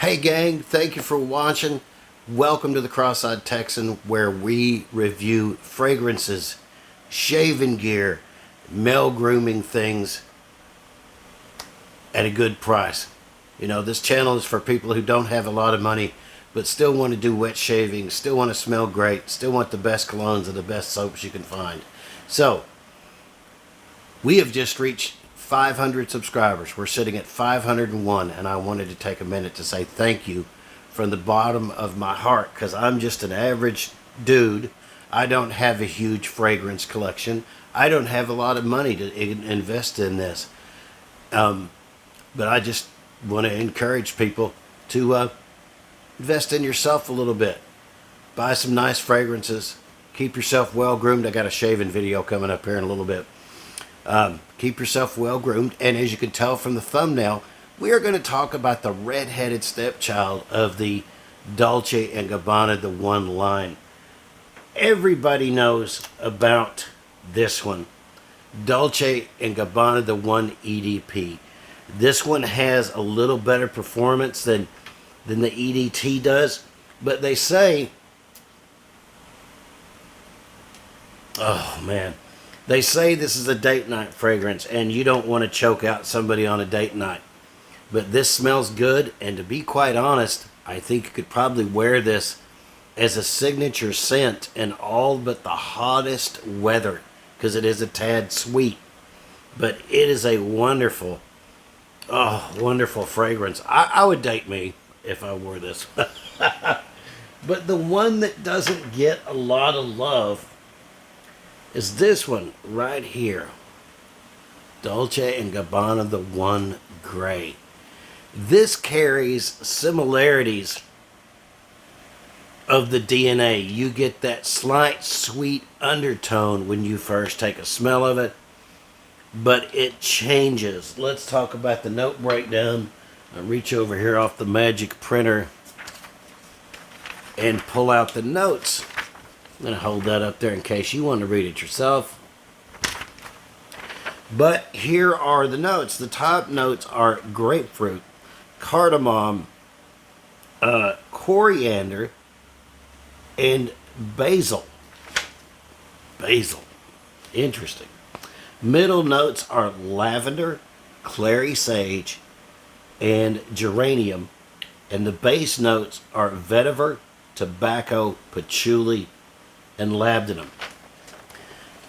Hey gang, thank you for watching. Welcome to the Cross-Eyed Texan, where we review fragrances, shaving gear, male grooming things at a good price. You know, this channel is for people who don't have a lot of money but still want to do wet shaving, still want to smell great, still want the best colognes and the best soaps you can find. So, we have just reached 500 subscribers. We're sitting at 501, and I wanted to take a minute to say thank you from the bottom of my heart, because I'm just an average dude. I don't have a huge fragrance collection. I don't have a lot of money to invest in this. But I just want to encourage people to invest in yourself a little bit. Buy some nice fragrances. Keep yourself well groomed. I got a shaving video coming up here in a little bit. Keep yourself well groomed, and as you can tell from the thumbnail, we are going to talk about the red-headed stepchild of the Dolce & Gabbana The One line. Everybody knows about this one, Dolce & Gabbana The One EDP. This one has a little better performance than the EDT does, but they say, oh man, they say this is a date night fragrance, and you don't want to choke out somebody on a date night. But this smells good, and to be quite honest, I think you could probably wear this as a signature scent in all but the hottest weather, because it is a tad sweet. But it is a wonderful, wonderful fragrance. I would date me if I wore this. But the one that doesn't get a lot of love is this one right here, Dolce & Gabbana The One Gray. This carries similarities of the DNA. You get that slight sweet undertone when you first take a smell of it, but it changes. Let's talk about the note breakdown. I reach over here off the magic printer and pull out the notes. I'm going to hold that up there in case you want to read it yourself. But here are the notes. The top notes are grapefruit, cardamom, coriander, and basil. Basil. Interesting. Middle notes are lavender, clary sage, and geranium. And the base notes are vetiver, tobacco, patchouli, and labdanum.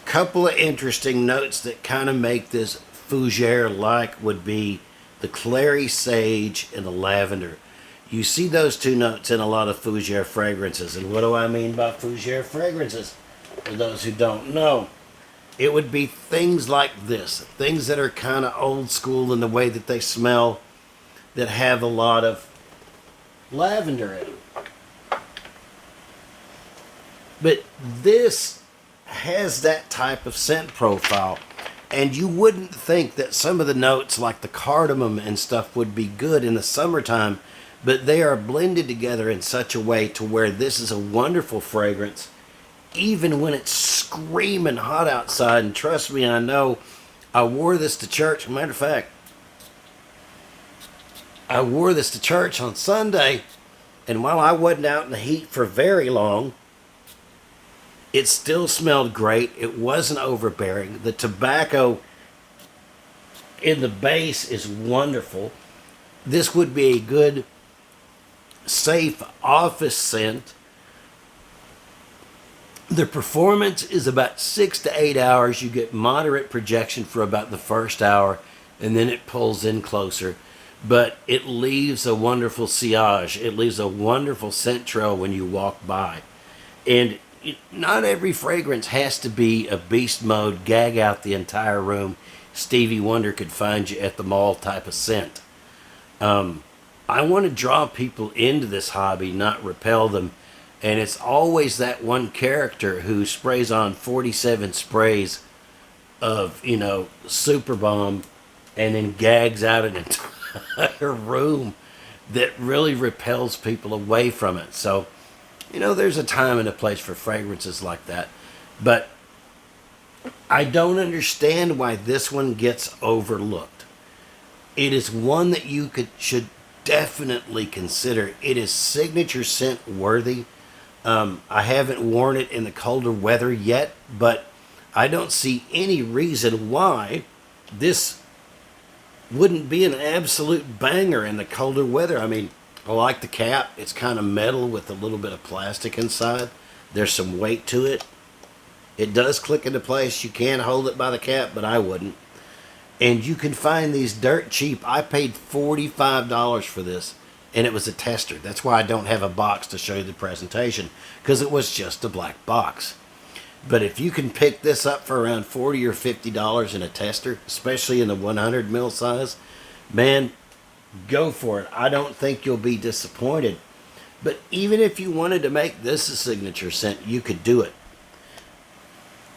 Couple of interesting notes that kind of make this fougere-like would be the clary sage and the lavender. You see those two notes in a lot of fougere fragrances. And what do I mean by fougere fragrances? For those who don't know, it would be things like this. Things that are kind of old school in the way that they smell, that have a lot of lavender in them. But this has that type of scent profile, and you wouldn't think that some of the notes like the cardamom and stuff would be good in the summertime, but they are blended together in such a way to where this is a wonderful fragrance even when it's screaming hot outside. And trust me, I know, I wore this to church. Matter of fact, I wore this to church on Sunday, and while I wasn't out in the heat for very long, it still smelled great. It wasn't overbearing. The tobacco in the base is wonderful. This would be a good, safe office scent. The performance is about 6 to 8 hours. You get moderate projection for about the first hour, and then it pulls in closer. But it leaves a wonderful sillage. It leaves a wonderful scent trail when you walk by. And not every fragrance has to be a beast mode, gag out the entire room, Stevie Wonder could find you at the mall type of scent. I want to draw people into this hobby, not repel them. And it's always that one character who sprays on 47 sprays of, Super Bomb and then gags out an entire room that really repels people away from it. So, there's a time and a place for fragrances like that. But I don't understand why this one gets overlooked. It is one that you should definitely consider it. It is signature scent worthy. I haven't worn it in the colder weather yet, but I don't see any reason why this wouldn't be an absolute banger in the colder weather. I mean, I like the cap. It's kind of metal with a little bit of plastic inside. There's some weight to it. It does click into place. You can hold it by the cap, but I wouldn't. And you can find these dirt cheap. I paid $45 for this, and it was a tester. That's why I don't have a box to show you the presentation, because it was just a black box. But if you can pick this up for around $40 or $50 in a tester, especially in the 100 ml size, man, go for it. I don't think you'll be disappointed. But even if you wanted to make this a signature scent, you could do it.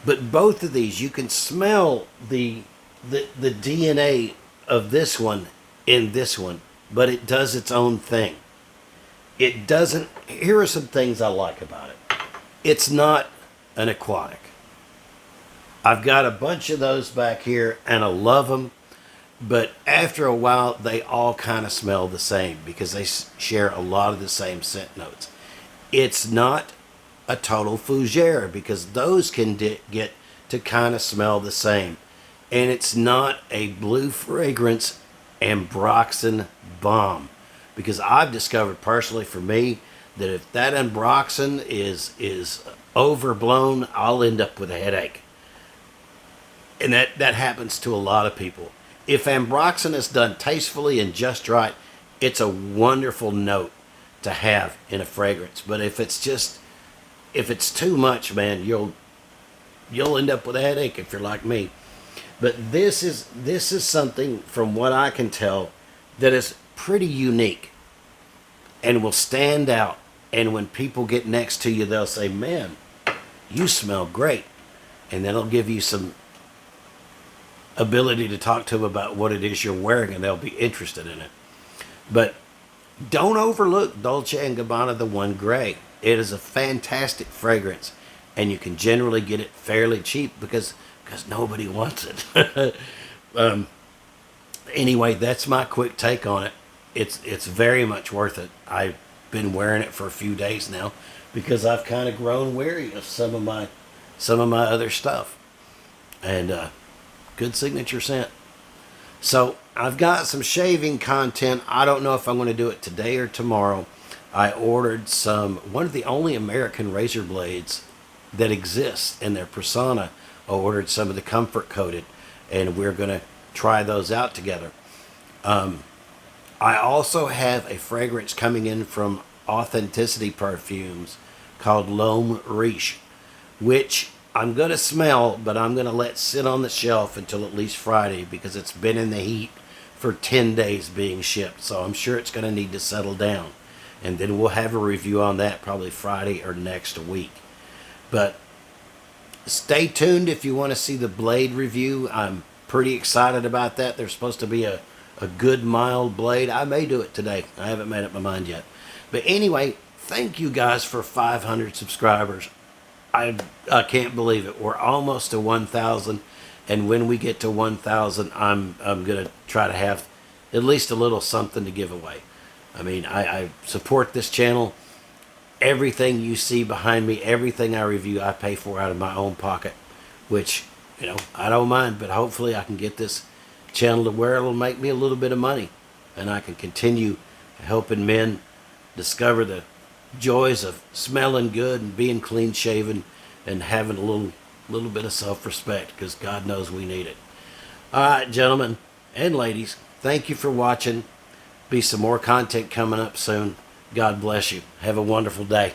But both of these, you can smell the DNA of this one in this one, but it does its own thing. It doesn't. Here are some things I like about it. It's not an aquatic. I've got a bunch of those back here, and I love them, but after a while, they all kind of smell the same because they share a lot of the same scent notes. It's not a total fougere because those can get to kind of smell the same. And it's not a blue fragrance ambroxan bomb, because I've discovered personally for me that if that ambroxan is overblown, I'll end up with a headache. And that happens to a lot of people. If ambroxan is done tastefully and just right, it's a wonderful note to have in a fragrance. But if it's too much, man, you'll end up with a headache if you're like me. But this is something, from what I can tell, that is pretty unique and will stand out. And when people get next to you, they'll say, man, you smell great. And then it'll give you some ability to talk to them about what it is you're wearing, and they'll be interested in it. But don't overlook Dolce & Gabbana The One Gray. It is a fantastic fragrance, and you can generally get it fairly cheap because nobody wants it. Anyway, that's my quick take on it. It's very much worth it. I've been wearing it for a few days now because I've kind of grown weary of some of my other stuff. And good signature scent. So I've got some shaving content. I don't know if I'm going to do it today or tomorrow. I ordered one of the only American razor blades that exists in their persona. I ordered some of the comfort coated, and we're going to try those out together. I also have a fragrance coming in from Authenticity Perfumes called L'Homme Riche, which I'm going to smell, but I'm going to let sit on the shelf until at least Friday because it's been in the heat for 10 days being shipped. So I'm sure it's going to need to settle down. And then we'll have a review on that probably Friday or next week. But stay tuned if you want to see the blade review. I'm pretty excited about that. There's supposed to be a good mild blade. I may do it today. I haven't made up my mind yet. But anyway, thank you guys for 500 subscribers. I can't believe it. We're almost to 1,000. And when we get to 1,000, I'm going to try to have at least a little something to give away. I mean, I support this channel. Everything you see behind me, everything I review, I pay for out of my own pocket, which, I don't mind, but hopefully I can get this channel to where it'll make me a little bit of money, and I can continue helping men discover the joys of smelling good and being clean shaven and having a little bit of self-respect, because God knows we need it. All right, gentlemen and ladies, thank you for watching. Be some more content coming up soon. God bless you. Have a wonderful day.